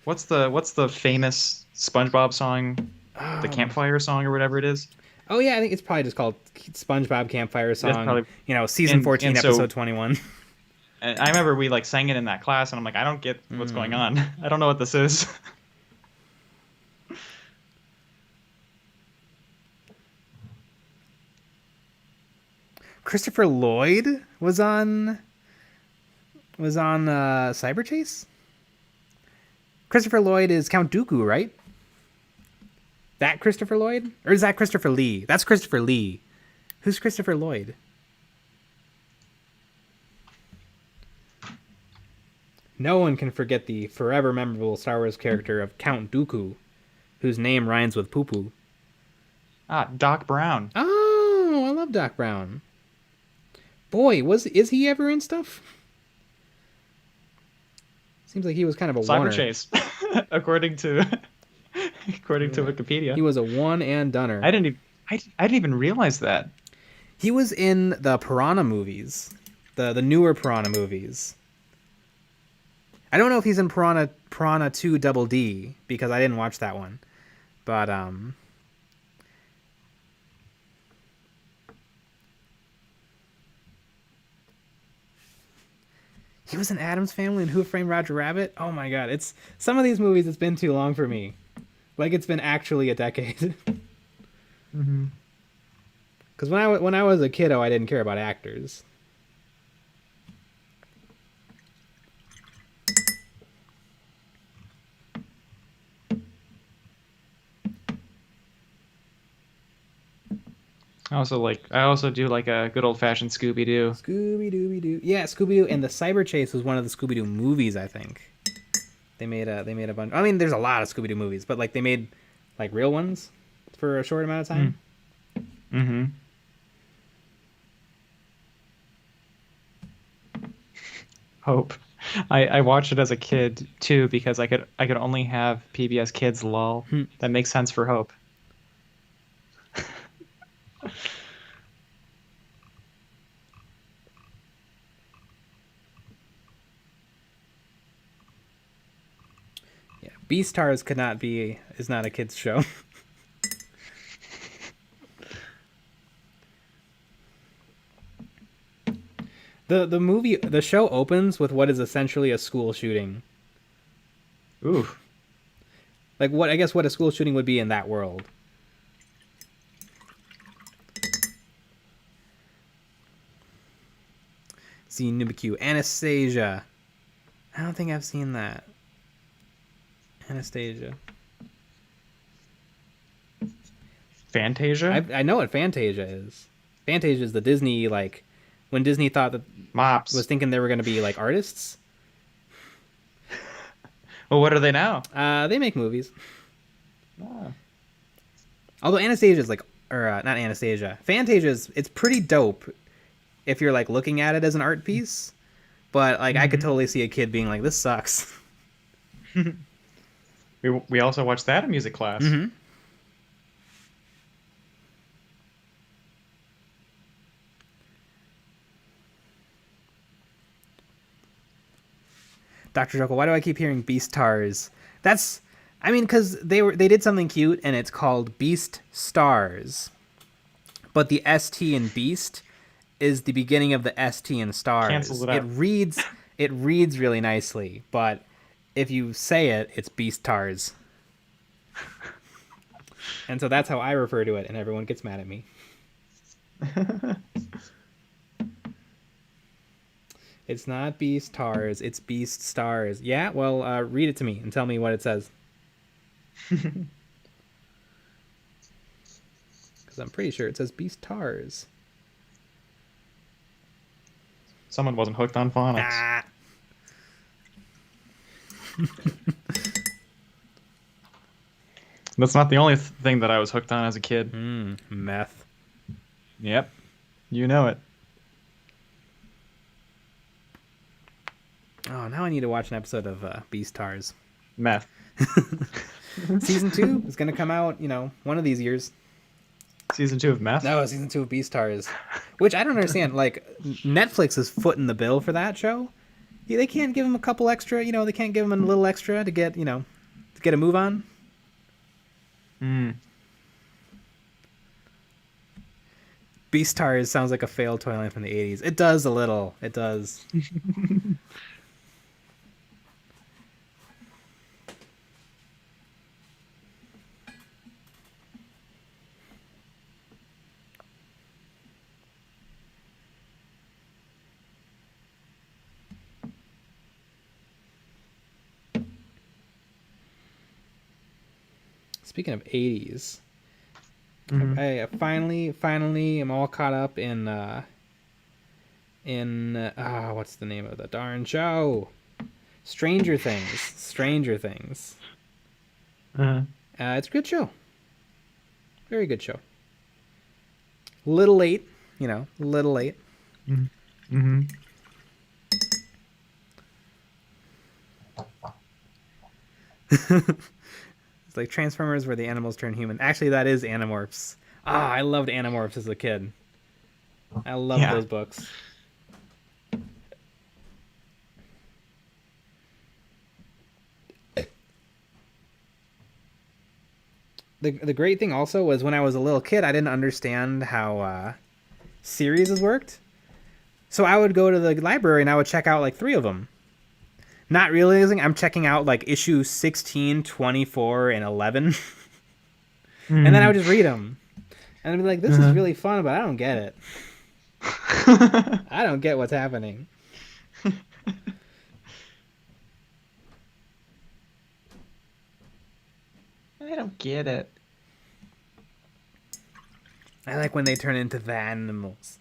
what's the famous SpongeBob song, the Oh. campfire song or whatever it is. Oh yeah, I think it's probably just called SpongeBob Campfire That's Song. probably Season and 14, and episode so 21. and I remember we like sang it in that class, and I'm like, I don't get what's going Mm. on. I don't know what this is. Christopher Lloyd was on Cyber Chase. Christopher Lloyd is Count Dooku, right? That Christopher Lloyd, or is that Christopher Lee? That's Christopher Lee. Who's Christopher Lloyd? No one can forget the forever memorable Star Wars character of Count Dooku, whose name rhymes with poo poo. Doc Brown. Oh, I love Doc Brown. Boy, is he ever in stuff? Seems like he was kind of a Cyber oneer. Chase, according to according to He Wikipedia. was a one and doneer. I didn't even realize that. He was in the Piranha movies, the newer Piranha movies. I don't know if he's in Piranha 2 Double D because I didn't watch that one, but he was in Addams Family and Who Framed Roger Rabbit. Oh my god, it's some of these movies. It's been too long for me. Like it's been actually a decade. Mm-hmm. Because when I was a kiddo, I didn't care about actors. I also do like a good old fashioned Scooby Doo. Scooby Dooby Doo. Yeah, Scooby Doo and the Cyber Chase was one of the Scooby Doo movies. I think they made a bunch. I mean, there's a lot of Scooby Doo movies, but like they made like real ones for a short amount of time. Mm-hmm. Hope. I watched it as a kid too because I could only have PBS Kids. Lol. Hmm. That makes sense for Hope. Yeah, Beastars is not a kids show. The show opens with what is essentially a school shooting. Ooh. Like what a school shooting would be in that world. See Nubikyu. Anastasia. I don't think I've seen that. Anastasia. Fantasia? I know what Fantasia is. Fantasia is the Disney, like, when Disney thought that Mops. was thinking they were going to be like artists. Well, what are they now? They make movies. Ah. Although Anastasia is like, or not Anastasia. Fantasia it's pretty dope if you're like looking at it as an art piece. But like, I could totally see a kid being like, "This sucks." We also watched that in music class. Mm-hmm. Dr. Jekyll, why do I keep hearing Beast Stars? I mean, because they did something cute, and it's called Beast Stars. But the ST in Beast is the beginning of the ST in Stars. Cancels it out. It reads really nicely, but if you say it, it's Beast Stars. And so that's how I refer to it, and everyone gets mad at me. It's not Beast Stars. It's Beast Stars. Yeah, well, read it to me and tell me what it says. Because I'm pretty sure it says Beast Stars. Someone wasn't hooked on phonics. Ah. That's not the only thing that I was hooked on as a kid. Meth. Yep. You know it. Oh, now I need to watch an episode of Beastars. Meth. Season 2 is going to come out, one of these years. Season 2 of Meth? No, season 2 of Beastars. Which I don't understand. Like, Netflix is footing the bill for that show. Yeah, they can't give them a couple extra, they can't give them a little extra to get, to get a move on. Beastars sounds like a failed toy line from the 80s. It does a little. It does. Speaking of 80s, I finally am all caught up in what's the name of the darn show? Stranger Things. Stranger Things. It's a good show. Very good show. Little late, little late. It's like Transformers where the animals turn human. Actually, that is Animorphs. I loved Animorphs as a kid. I loved those books. The great thing also was when I was a little kid, I didn't understand how series worked. So I would go to the library and I would check out like 3 of them. Not realizing I'm checking out like issue 16, 24, and 11. And then I would just read them. And I'd be like, this is really fun, but I don't get it. I don't get what's happening. I don't get it. I like when they turn into the animals.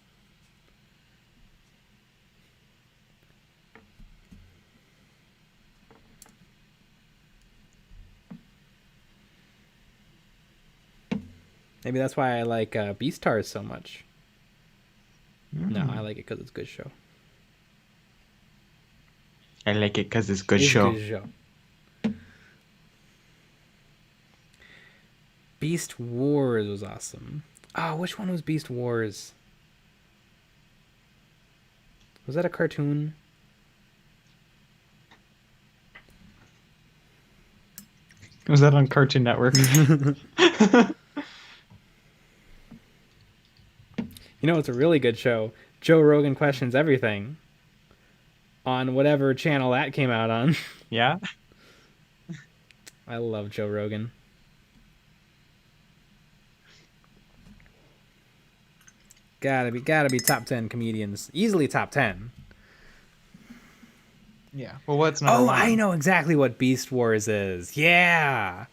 Maybe that's why I like Beastars so much. No, I like it because it's a good show. I like it because it's a good show. Good show. Beast Wars was awesome. Oh, which one was Beast Wars? Was that a cartoon? Was that on Cartoon Network? It's a really good show. Joe Rogan Questions Everything. On whatever channel that came out on. Yeah? I love Joe Rogan. Gotta be top 10 comedians. Easily top 10. Yeah. Well, what's number 1? I know exactly what Beast Wars is. Yeah.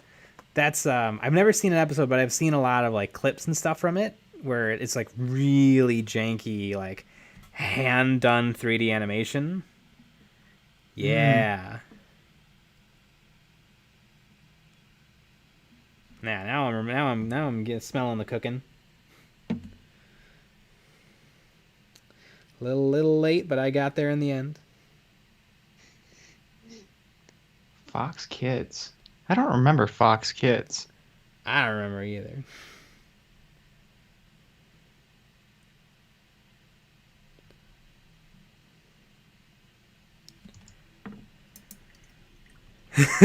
That's I've never seen an episode, but I've seen a lot of like clips and stuff from it where it's like really janky, like hand done 3D animation. Yeah. Now I'm getting smelling the cooking. Little late, but I got there in the end. Fox Kids. I don't remember Fox Kids. I don't remember either.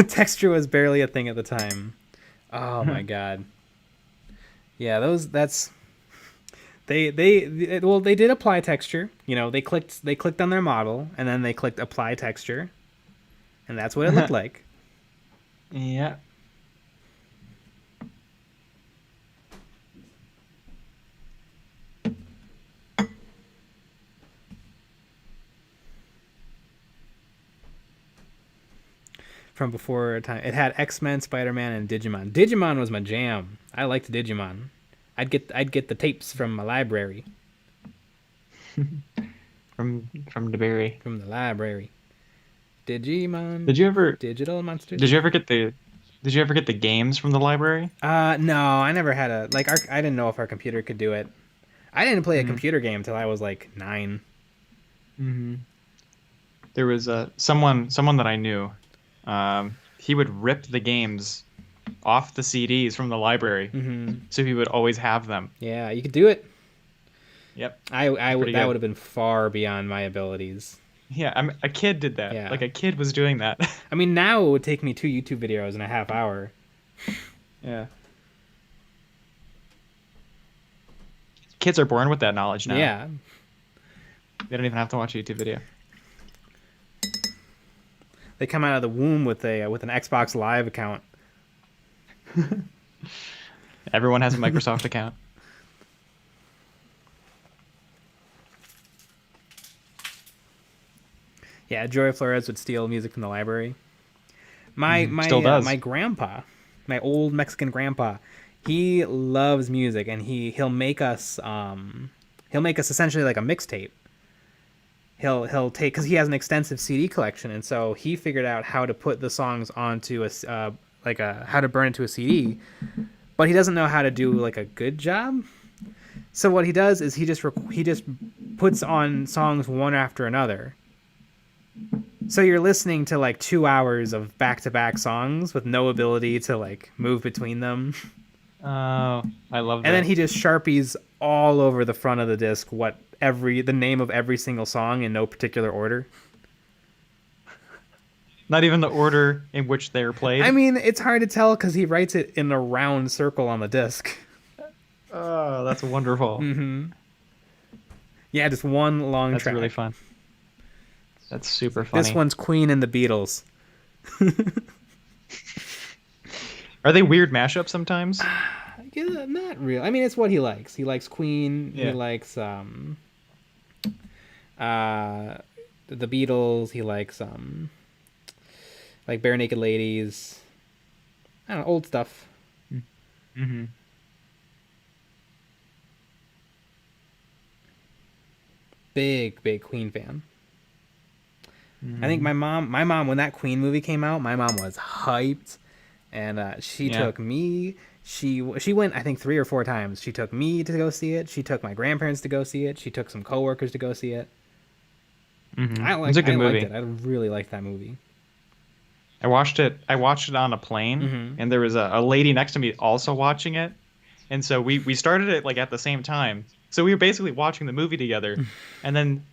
Texture was barely a thing at the time. Oh my god. Yeah, they did apply texture. They clicked on their model and then they clicked apply texture. And that's what it looked like. Yeah. from before time. It had X-Men, Spider-Man, and Digimon. Digimon was my jam. I liked Digimon. I'd get the tapes from my library. From the berry. From the library. Digimon. Did you ever Digital monsters. Did you ever get the games from the library? No, I never had a I didn't know if our computer could do it. I didn't play a computer game until I was like 9. Mm-hmm. There was someone that I knew. He would rip the games off the CDs from the library, so he would always have them. Yeah, you could do it. Yep. That would good. have been far beyond my abilities. Yeah, a kid did that. Yeah. Like a kid was doing that. I mean, now it would take me 2 YouTube videos in a half hour. Yeah. Kids are born with that knowledge now. Yeah. They don't even have to watch a YouTube video. They come out of the womb with an Xbox Live account. Everyone has a Microsoft account. Yeah, Joy Flores would steal music from the library. Still does. My grandpa, my old Mexican grandpa, he loves music, and he'll make us essentially like a mixtape. He'll take, because he has an extensive CD collection, and so he figured out how to put the songs onto how to burn it to a CD, but he doesn't know how to do like a good job. So what he does is he just puts on songs one after another. So you're listening to like 2 hours of back-to-back songs with no ability to like move between them. Oh, I love that. And then he just Sharpies all over the front of the disc the name of every single song in no particular order. Not even the order in which they're played. I mean, it's hard to tell because he writes it in a round circle on the disc. Oh, that's wonderful. Mm-hmm. Yeah, just one long track. That's really fun. That's super funny. This one's Queen and the Beatles. Are they weird mashups sometimes? Yeah, not real. I mean, it's what he likes. He likes Queen. Yeah. He likes the Beatles. He likes like Bare Naked Ladies. I don't know, old stuff. Mm-hmm. Big Queen fan. I think my mom, when that Queen movie came out, my mom was hyped, and she took me. She went, I think, 3 or 4 times. She took me to go see it. She took my grandparents to go see it. She took some coworkers to go see it. Mm-hmm. It's a good movie. Liked it. I really liked that movie. I watched it on a plane, and there was a lady next to me also watching it, and so we started it like at the same time. So we were basically watching the movie together, and then,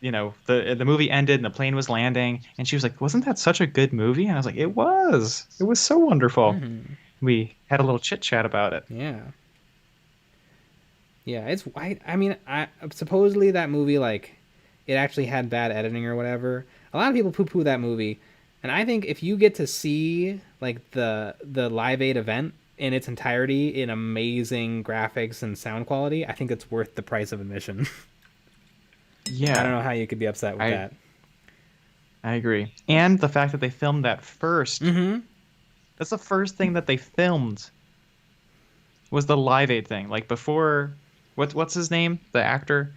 you know, the movie ended and the plane was landing, and she was like, "Wasn't that such a good movie?" And I was like, "It was. It was so wonderful." We had a little chit chat about it. Yeah. Yeah, I mean, supposedly that movie, like, it actually had bad editing or whatever. A lot of people poo-poo that movie, and I think if you get to see like the Live Aid event in its entirety in amazing graphics and sound quality, I think it's worth the price of admission. Yeah. I don't know how you could be upset with that. I agree. And the fact that they filmed that first. That's the first thing that they filmed. Was the Live Aid thing. Like before, what's his name? The actor?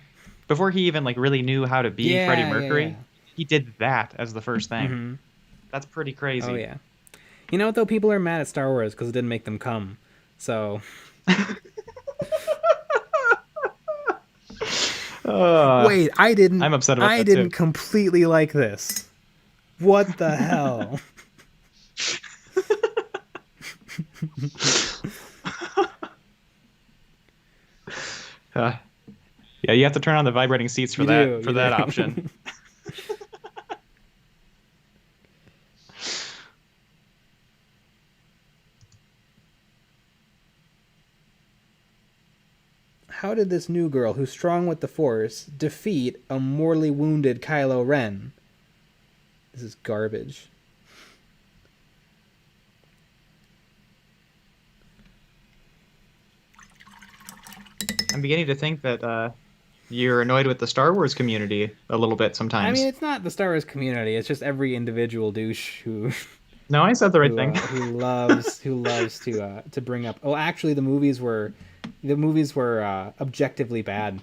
Before he even like really knew how to be Freddie Mercury, he did that as the first thing. That's pretty crazy. Oh yeah. You know what though? People are mad at Star Wars because it didn't make them come. So. Wait, I didn't. I'm upset about that I didn't completely like this. What the hell? Yeah, you have to turn on the vibrating seats for that option. How did this new girl, who's strong with the Force, defeat a mortally wounded Kylo Ren? This is garbage. I'm beginning to think that you're annoyed with the Star Wars community a little bit sometimes. I mean, it's not the Star Wars community. It's just every individual douche who No, I said the right thing. who loves to bring up. Oh, actually, the movies were objectively bad.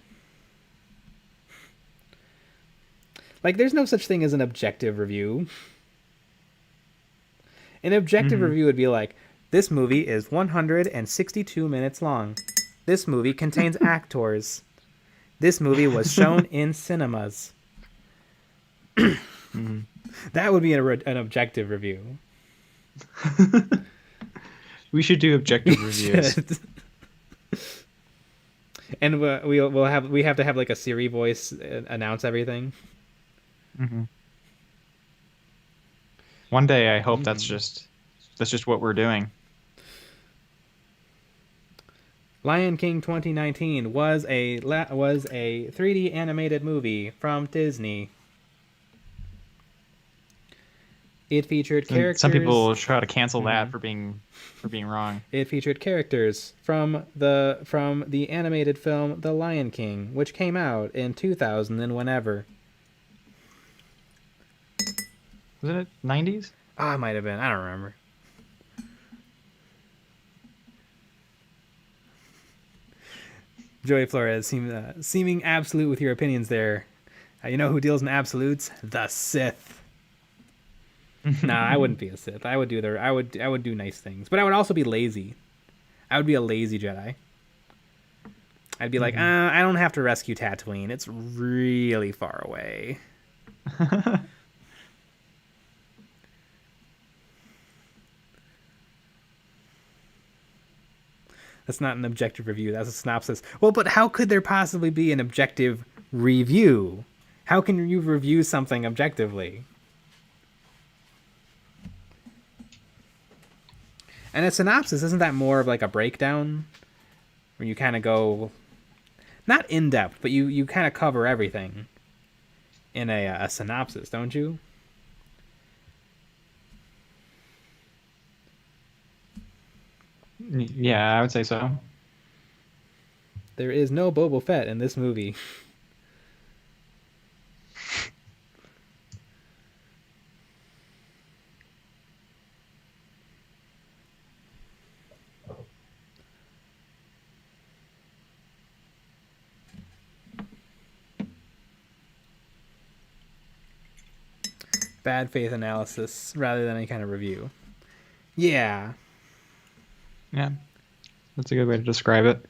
Like, there's no such thing as an objective review. An objective Hmm. review would be like, this movie is 162 minutes long. This movie contains actors. This movie was shown in cinemas. Hmm. That would be an objective review. We should do objective reviews. And we have to have like a Siri voice announce everything. Hmm. One day, I hope that's just what we're doing. Lion King 2019 was a 3D animated movie from Disney. It featured And characters. some people try to cancel that for being wrong. It featured characters from the animated film The Lion King, which came out in 2000 and whenever. Was it 90s? Ah, it might have been. I don't remember. Joey Flores seeming absolute with your opinions there. You know who deals in absolutes? The Sith. Nah, I wouldn't be a Sith. I would do nice things, but I would also be lazy. I would be a lazy Jedi. I'd be like, I don't have to rescue Tatooine. It's really far away. That's not an objective review. That's a synopsis. Well, but how could there possibly be an objective review? How can you review something objectively? And a synopsis, isn't that more of like a breakdown? Where you kind of go, not in depth, but you kind of cover everything in a synopsis, don't you? Yeah, I would say so. There is no Boba Fett in this movie. Bad faith analysis rather than any kind of review. Yeah. Yeah, that's a good way to describe it.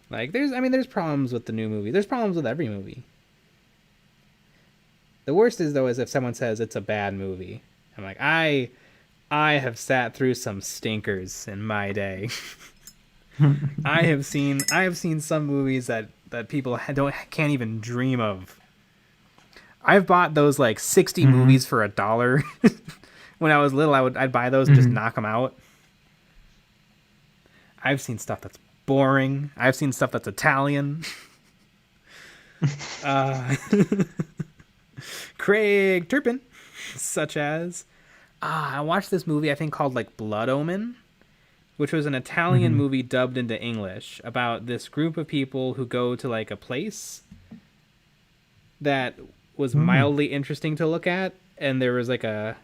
Like, there's problems with the new movie. There's problems with every movie. The worst is, though, is if someone says it's a bad movie. I'm like, I have sat through some stinkers in my day. I have seen some movies that people can't even dream of. I've bought those like 60 movies for $1. When I was little, I'd buy those and just knock them out. I've seen stuff that's boring. I've seen stuff that's Italian. Craig Turpin, such as I watched this movie I think called like Blood Omen, which was an Italian movie dubbed into English about this group of people who go to like a place that was mildly interesting to look at, and there was like a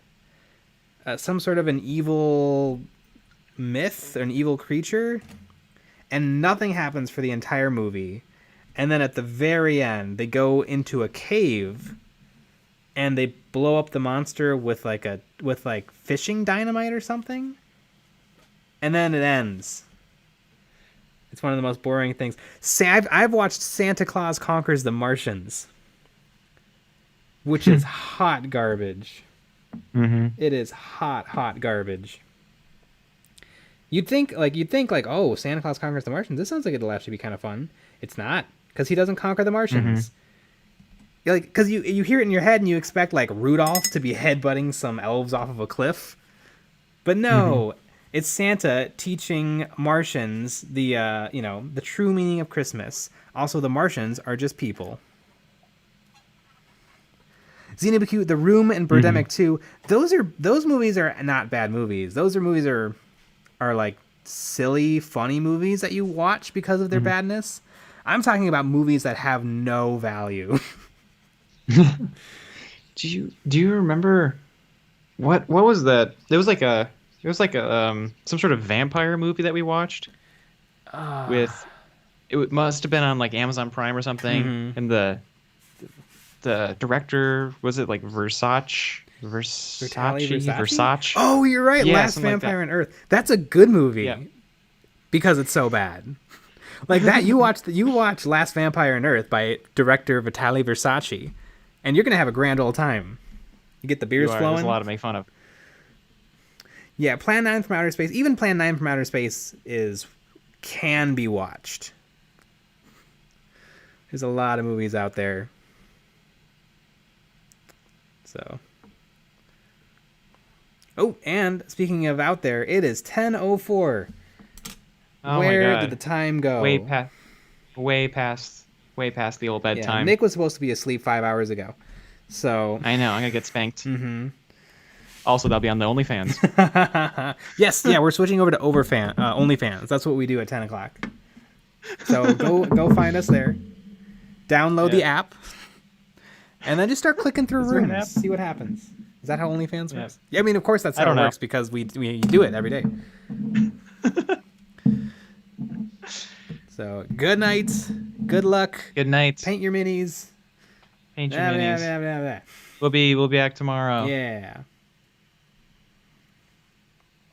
some sort of an evil myth or an evil creature, and nothing happens for the entire movie, and then at the very end they go into a cave and they blow up the monster with fishing dynamite or something, and then it ends. It's one of the most boring things. I've watched Santa Claus Conquers the Martians, which is hot garbage. It is hot garbage. You'd think like, oh, Santa Claus Conquers the Martians. This sounds like it'll actually be kind of fun. It's not, because he doesn't conquer the Martians. Like, because you hear it in your head and you expect like Rudolph to be headbutting some elves off of a cliff, but no, it's Santa teaching Martians the true meaning of Christmas. Also, the Martians are just people. Xenobique, The Room, and Birdemic 2. Those movies are not bad movies. Those movies are like silly, funny movies that you watch because of their badness. I'm talking about movies that have no value. Do you remember what was that? It was like a some sort of vampire movie that we watched with must have been on like Amazon Prime or something. Mhm. And the director, was it like Versace? Vitaly Versace? Versace? Oh, you're right. Yeah, Last something like that. Vampire on Earth. That's a good movie Yeah. because it's so bad. Like that, you watch Last Vampire on Earth by director Vitaly Versace, and you're gonna have a grand old time. You get the beers There's flowing. a lot to make fun of. Yeah, Plan 9 from Outer Space. Even Plan 9 from Outer Space can be watched. There's a lot of movies out there. So. Oh, and speaking of out there, it is 10:04. Oh Where my God. did the time go? Way past the old Yeah, bedtime. Nick was supposed to be asleep 5 hours ago. So. I know, I'm gonna get spanked. Mm-hmm. Also, that'll be on the OnlyFans. Yes, yeah, we're switching over to OnlyFans. That's what we do at 10 o'clock. So go find us there. Download the app. And then just start clicking through Is there an rooms. app? See what happens. Is that how OnlyFans Yeah. works? Yeah, I mean, of course that's I how it don't know. works because we do it every day. So, good night. Good luck. Good night. Paint your minis. Paint your Blah, blah, minis. blah, blah, blah. We'll be back tomorrow. Yeah.